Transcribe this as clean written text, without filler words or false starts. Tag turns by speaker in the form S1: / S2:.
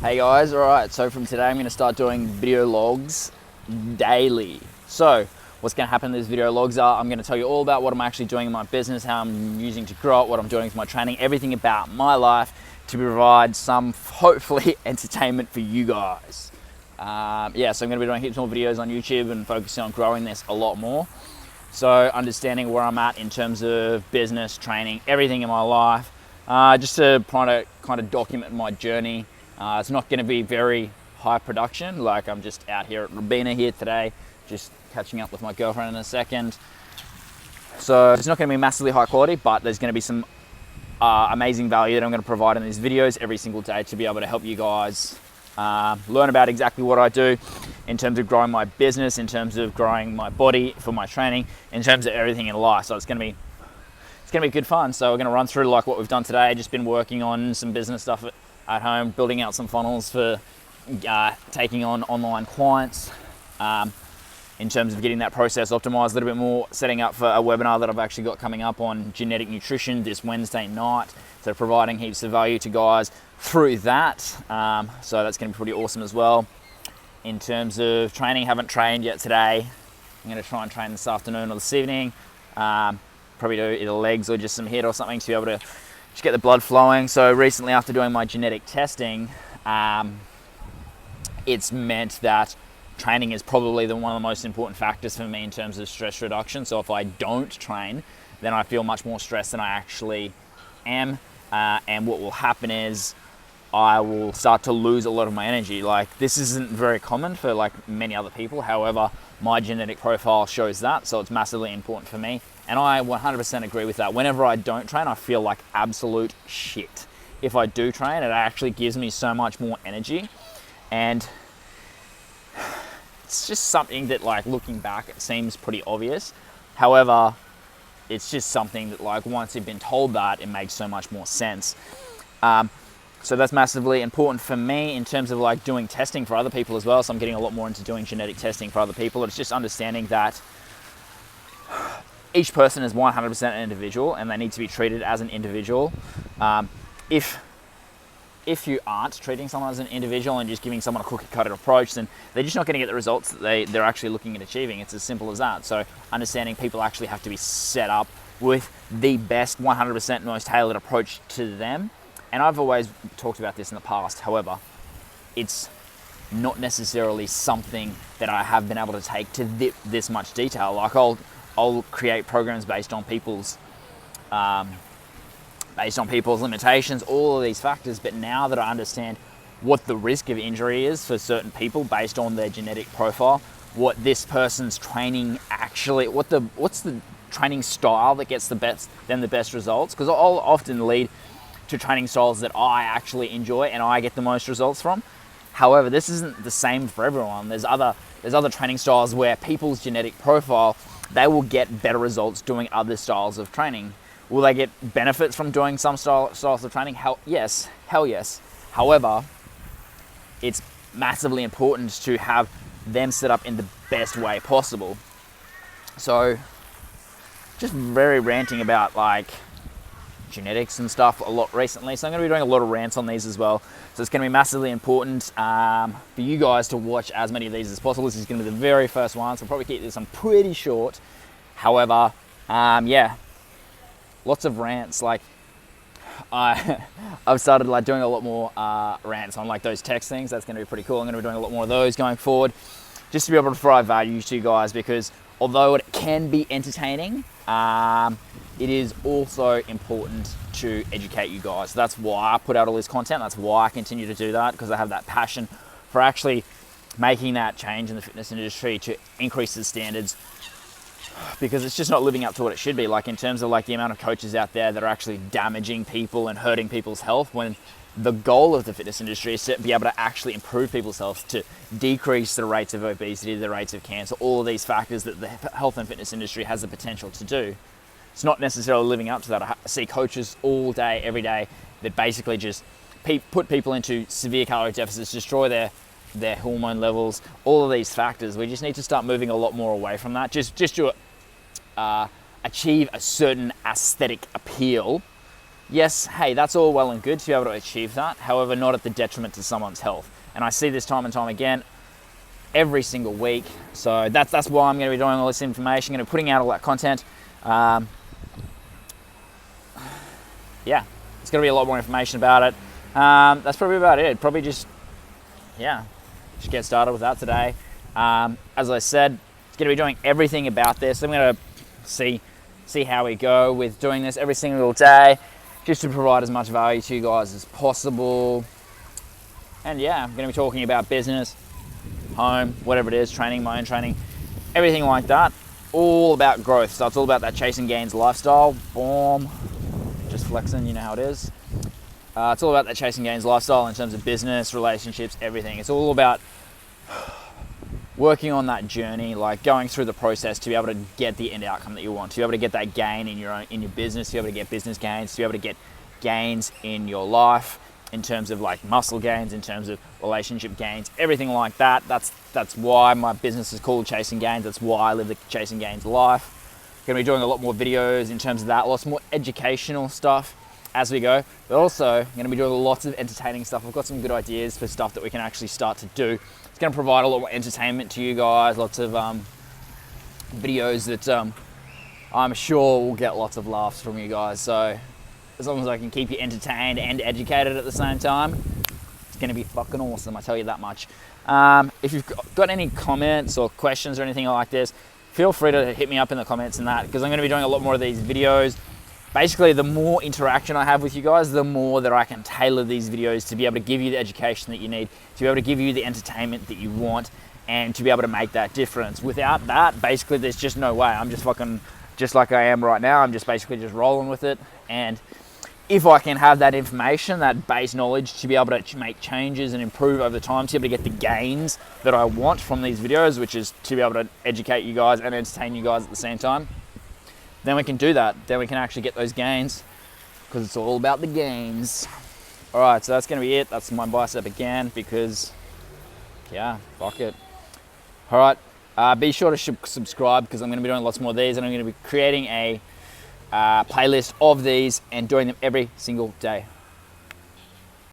S1: Hey guys, alright, so from today I'm going to start doing video logs daily. So, what's going to happen in these video logs are I'm going to tell you all about what I'm actually doing in my business, how I'm using to grow it, what I'm doing with my training, everything about my life to provide some, hopefully, entertainment for you guys. So I'm going to be doing heaps more videos on YouTube and focusing on growing this a lot more. So, understanding where I'm at in terms of business, training, everything in my life, just to kind of document my journey. It's not going to be very high production, like I'm just out here at Rabina here today, just catching up with my girlfriend in a second. So it's not going to be massively high quality, but there's going to be some amazing value that I'm going to provide in these videos every single day to be able to help you guys learn about exactly what I do in terms of growing my business, in terms of growing my body for my training, in terms of everything in life. So it's going to be good fun. So we're going to run through like what we've done today. Just been working on some business stuff at home, building out some funnels for taking on online clients, in terms of getting that process optimized a little bit more, setting up for a webinar that I've actually got coming up on genetic nutrition this Wednesday night. So providing heaps of value to guys through that. So that's going to be pretty awesome as well. In terms of training, haven't trained yet today. I'm going to try and train this afternoon or this evening. Probably do either legs or just some HIIT or something to be able to just get the blood flowing. So recently, after doing my genetic testing, it's meant that training is probably one of the most important factors for me in terms of stress reduction. So if I don't train, then I feel much more stressed than I actually am. And what will happen is I will start to lose a lot of my energy. Like, this isn't very common for like many other people. However, my genetic profile shows that, so it's massively important for me. And I 100% agree with that. Whenever I don't train, I feel like absolute shit. If I do train, it actually gives me so much more energy. And it's just something that, like, looking back, it seems pretty obvious. However, it's just something that, like, once you've been told that, it makes so much more sense. So that's massively important for me in terms of like doing testing for other people as well. So I'm getting a lot more into doing genetic testing for other people. It's just understanding that each person is 100% an individual and they need to be treated as an individual. If you aren't treating someone as an individual and just giving someone a cookie cutter approach, then they're just not going to get the results that they're actually looking at achieving. It's as simple as that. So understanding people actually have to be set up with the best 100% most tailored approach to them. And I've always talked about this in the past. However, it's not necessarily something that I have been able to take to this much detail. Like I'll create programs based on people's limitations, all of these factors. But now that I understand what the risk of injury is for certain people based on their genetic profile, what this person's training actually, what's the training style that gets the best results, because I'll often lead to training styles that I actually enjoy and I get the most results from. However, this isn't the same for everyone. There's other training styles where people's genetic profile, they will get better results doing other styles of training. Will they get benefits from doing some styles of training? Hell yes. However, it's massively important to have them set up in the best way possible. So, just very ranting about like genetics and stuff a lot recently, so I'm going to be doing a lot of rants on these as well. So it's going to be massively important for you guys to watch as many of these as possible. This is going to be the very first one, so I'll probably keep this one pretty short. However, lots of rants. Like I've started like doing a lot more rants on like those text things. That's going to be pretty cool. I'm going to be doing a lot more of those going forward, just to be able to provide value to you guys, because although it can be entertaining, it is also important to educate you guys. So that's why I put out all this content. That's why I continue to do that, because I have that passion for actually making that change in the fitness industry to increase the standards, because it's just not living up to what it should be. Like in terms of like the amount of coaches out there that are actually damaging people and hurting people's health, when the goal of the fitness industry is to be able to actually improve people's health, to decrease the rates of obesity, the rates of cancer, all of these factors that the health and fitness industry has the potential to do. It's not necessarily living up to that. I see coaches all day, every day, that basically just put people into severe calorie deficits, destroy their hormone levels, all of these factors. We just need to start moving a lot more away from that. Just to achieve a certain aesthetic appeal Yes, hey, that's all well and good to be able to achieve that. However, not at the detriment to someone's health. And I see this time and time again, every single week. So that's why I'm going to be doing all this information, going to be putting out all that content. Yeah, it's going to be a lot more information about it. That's probably about it. Probably just get started with that today. As I said, it's going to be doing everything about this. I'm going to see how we go with doing this every single day, just to provide as much value to you guys as possible. And yeah, I'm going to be talking about business, home, whatever it is, training, my own training, everything like that. All about growth. So it's all about that chasing gains lifestyle. Boom. Just flexing, you know how it is. It's all about that chasing gains lifestyle in terms of business, relationships, everything. It's all about working on that journey, like going through the process to be able to get the end outcome that you want, to be able to get that gain in your business, to be able to get business gains, to be able to get gains in your life, in terms of like muscle gains, in terms of relationship gains, everything like that. That's why my business is called Chasing Gains. That's why I live the Chasing Gains life. Going to be doing a lot more videos in terms of that, lots more educational stuff as we go, but also going to be doing lots of entertaining stuff. I've got some good ideas for stuff that we can actually start to do. It's going to provide a lot more entertainment to you guys, lots of videos that I'm sure will get lots of laughs from you guys. So as long as I can keep you entertained and educated at the same time, it's going to be fucking awesome, I tell you that much. If you've got any comments or questions or anything like this, feel free to hit me up in the comments and that, because I'm going to be doing a lot more of these videos. Basically, the more interaction I have with you guys, the more that I can tailor these videos to be able to give you the education that you need, to be able to give you the entertainment that you want, and to be able to make that difference. Without that, basically, there's just no way. I'm just fucking, just like I am right now, I'm just basically just rolling with it. And if I can have that information, that base knowledge, to be able to make changes and improve over time, to be able to get the gains that I want from these videos, which is to be able to educate you guys and entertain you guys at the same time, then we can do that. Then we can actually get those gains, because it's all about the gains. All right, so that's going to be it. That's my bicep again, because yeah, fuck it. All right, be sure to subscribe, because I'm going to be doing lots more of these, and I'm going to be creating a playlist of these and doing them every single day.